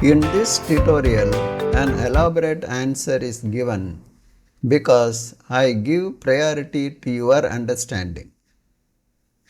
In this tutorial, an elaborate answer is given because I give priority to your understanding.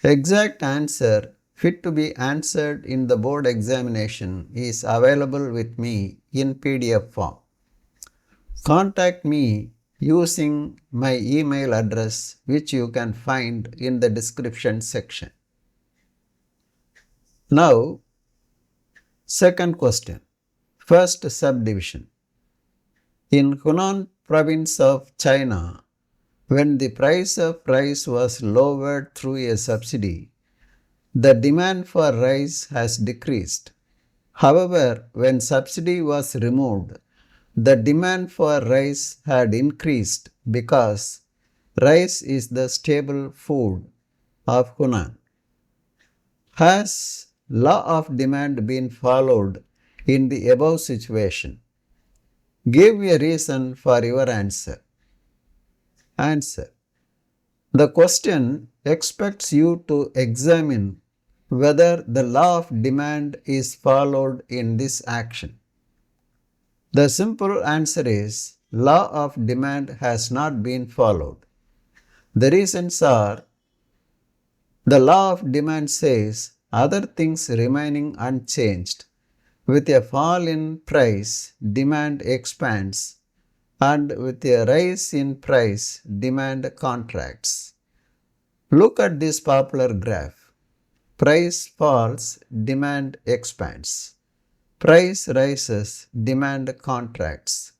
Exact answer fit to be answered in the board examination is available with me in PDF form. Contact me using my email address, which you can find in the description section. Now, second question. First subdivision. In Hunan province of China, when the price of rice was lowered through a subsidy, the demand for rice has decreased. However, when subsidy was removed, the demand for rice had increased because rice is the staple food of Hunan. Has law of demand been followed in the above situation? Give a reason for your answer. Answer. The question expects you to examine whether the law of demand is followed in this action. The simple answer is law of demand has not been followed. The reasons are: the law of demand says other things remaining unchanged, with a fall in price, demand expands, and with a rise in price, demand contracts. Look at this popular graph. Price falls, demand expands. Price rises, demand contracts.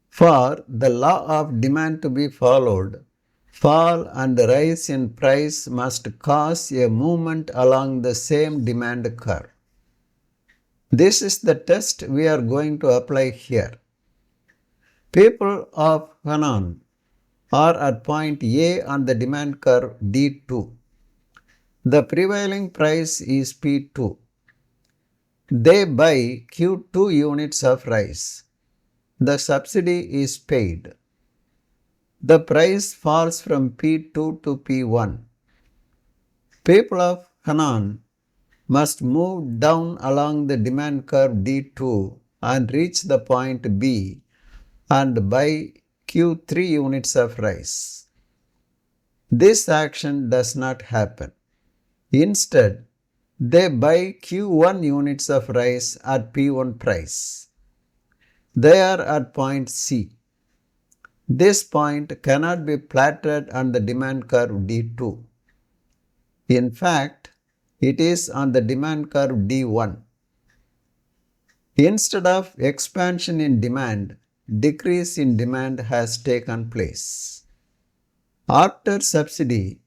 For the law of demand to be followed, fall and rise in price must cause a movement along the same demand curve. This is the test we are going to apply here. People of Hunan are at point A on the demand curve D2. The prevailing price is P2. They buy Q2 units of rice. The subsidy is paid. The price falls from P2 to P1. People of Hunan must move down along the demand curve D2 and reach the point B and buy Q3 units of rice. This action does not happen. Instead, they buy Q1 units of rice at P1 price. They are at point C. This point cannot be plotted on the demand curve D2. In fact, it is on the demand curve D1. Instead of expansion in demand, decrease in demand has taken place. After subsidy,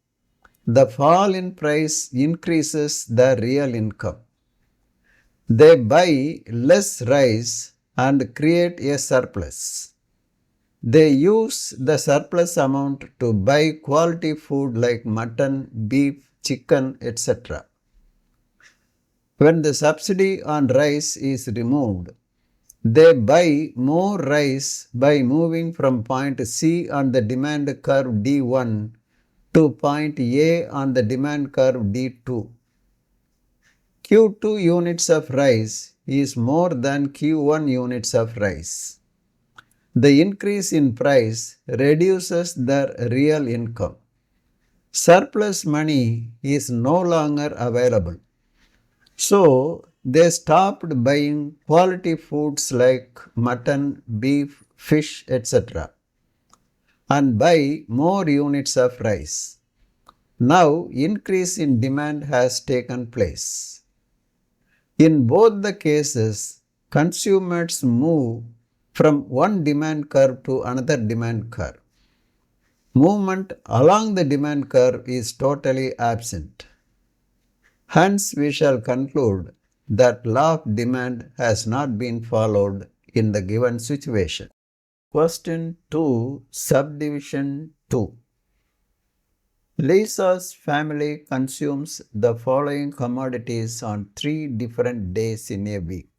the fall in price increases the real income. They buy less rice and create a surplus. They use the surplus amount to buy quality food like mutton, beef, chicken, etc. When the subsidy on rice is removed, they buy more rice by moving from point C on the demand curve D1 to point A on the demand curve D2. Q2 units of rice is more than Q1 units of rice. The increase in price reduces their real income. Surplus money is no longer available. So, they stopped buying quality foods like mutton, beef, fish, etc. and buy more units of rice. Now, increase in demand has taken place. In both the cases, consumers move from one demand curve to another demand curve. Movement along the demand curve is totally absent. Hence, we shall conclude that law of demand has not been followed in the given situation. Question 2, subdivision 2. Lisa's family consumes the following commodities on 3 different days in a week: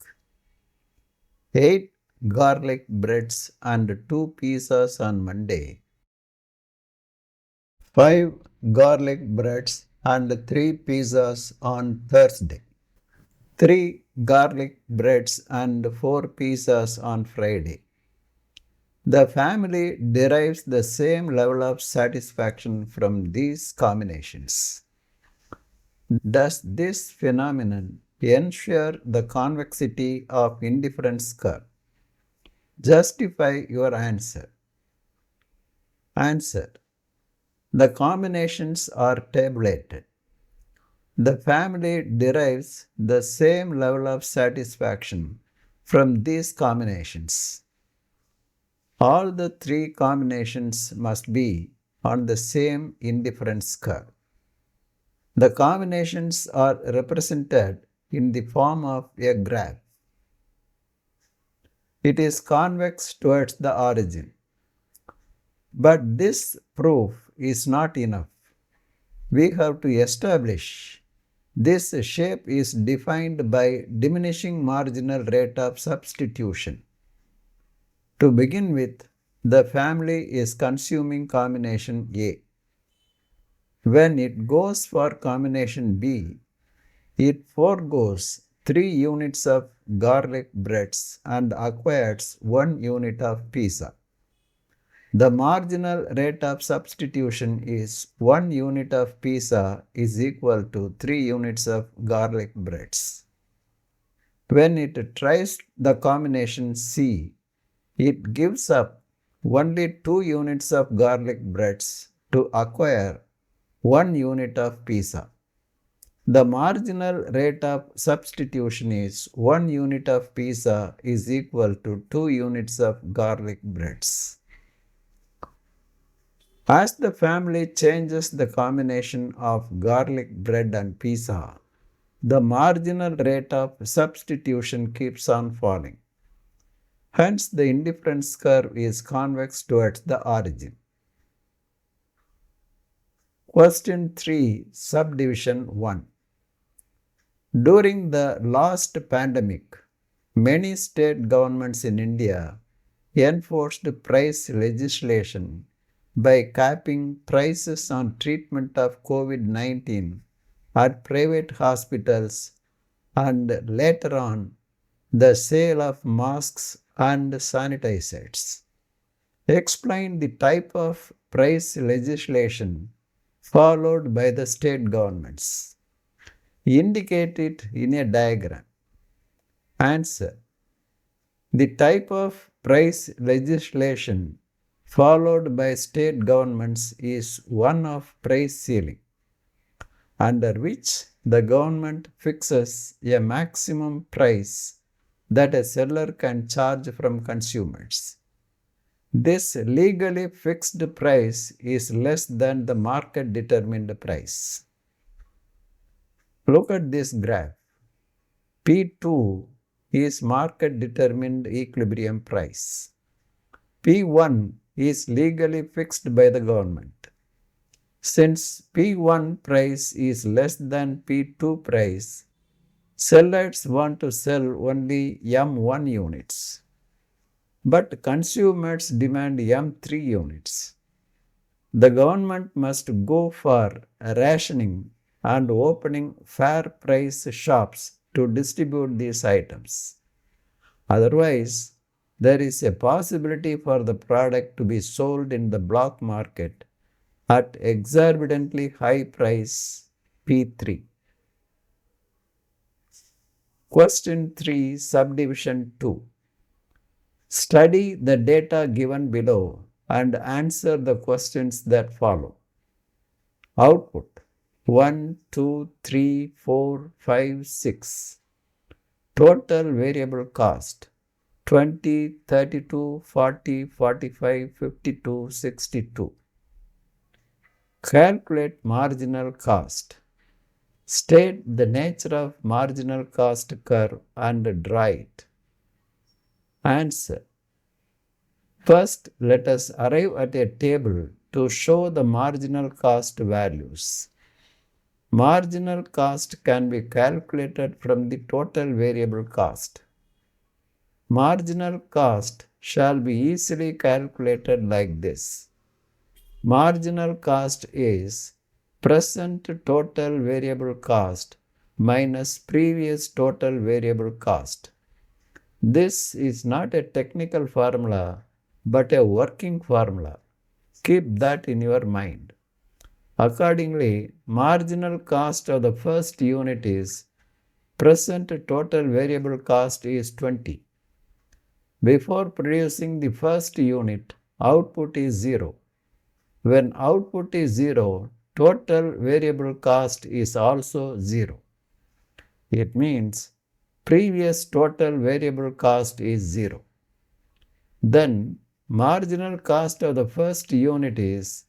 8 garlic breads and 2 pizzas on Monday, 5 garlic breads and 3 pizzas on Thursday, 3 garlic breads and 4 pizzas on Friday. The family derives the same level of satisfaction from these combinations. Does this phenomenon ensure the convexity of indifference curve? Justify your answer. Answer. The combinations are tabulated. The family derives the same level of satisfaction from these combinations. All the 3 combinations must be on the same indifference curve. The combinations are represented in the form of a graph. It is convex towards the origin. But this proof is not enough. We have to establish this shape is defined by diminishing marginal rate of substitution. To begin with, the family is consuming combination A. When it goes for combination B, it foregoes 3 units of garlic breads and acquires 1 unit of pizza. The marginal rate of substitution is 1 unit of pizza is equal to 3 units of garlic breads. When it tries the combination C, it gives up only 2 units of garlic breads to acquire 1 unit of pizza. The marginal rate of substitution is 1 unit of pizza is equal to 2 units of garlic breads. As the family changes the combination of garlic bread and pizza, the marginal rate of substitution keeps on falling. Hence, the indifference curve is convex towards the origin. Question 3, subdivision 1. During the last pandemic, many state governments in India enforced price legislation by capping prices on treatment of COVID-19 at private hospitals and later on the sale of masks and sanitizers. Explain the type of price legislation followed by the state governments. Indicate it in a diagram. Answer. The type of price legislation followed by state governments is one of price ceiling, under which the government fixes a maximum price that a seller can charge from consumers. This legally fixed price is less than the market determined price. Look at this graph. P2 is market determined equilibrium price. P1 is legally fixed by the government. Since P1 price is less than P2 price, sellers want to sell only M1 units, but consumers demand M3 units. The government must go for rationing and opening fair price shops to distribute these items. Otherwise, there is a possibility for the product to be sold in the block market at exorbitantly high price P3. Question 3, subdivision 2. Study the data given below and answer the questions that follow. Output 1, 2, 3, 4, 5, 6. Total variable cost 20, 32, 40, 45, 52, 62. Calculate marginal cost. State the nature of marginal cost curve and draw it. Answer. First, let us arrive at a table to show the marginal cost values. Marginal cost can be calculated from the total variable cost. Marginal cost shall be easily calculated like this. Marginal cost is present total variable cost minus previous total variable cost. This is not a technical formula but a working formula. Keep that in your mind. Accordingly, marginal cost of the first unit is present total variable cost is 20. Before producing the first unit, output is 0. When output is 0, total variable cost is also 0. It means previous total variable cost is 0. Then marginal cost of the first unit is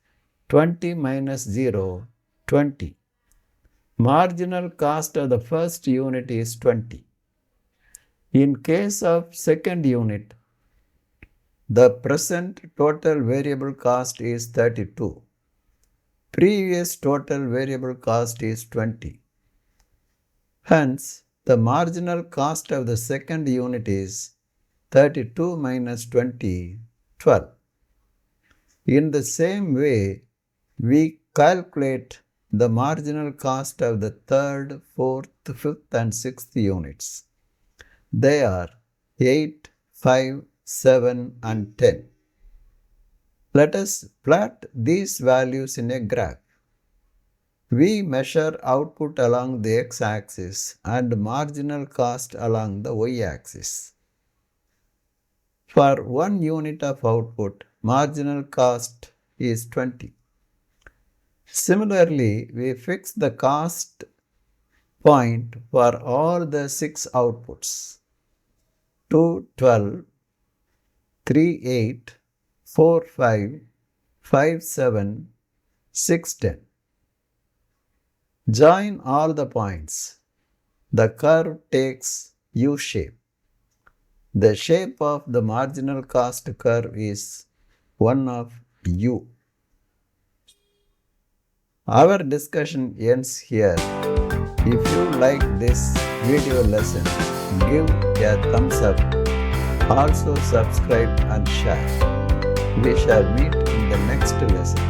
20 minus 0, 20. Marginal cost of the first unit is 20. In case of second unit, the present total variable cost is 32. Previous total variable cost is 20. Hence, the marginal cost of the second unit is 32 minus 20, 12. In the same way, we calculate the marginal cost of the third, fourth, fifth and sixth units. They are 8, 5, 7 and 10. Let us plot these values in a graph. We measure output along the x-axis and marginal cost along the y-axis. For 1 unit of output, marginal cost is 20. Similarly, we fix the cost point for all the 6 outputs: 2, 12, 3, 8, 4, 5, 5, 7, 6, 10. Join all the points. The curve takes U shape. The shape of the marginal cost curve is one of U. Our discussion ends here. If you like this video lesson, give a thumbs up. Also subscribe and share. We shall meet in the next lesson.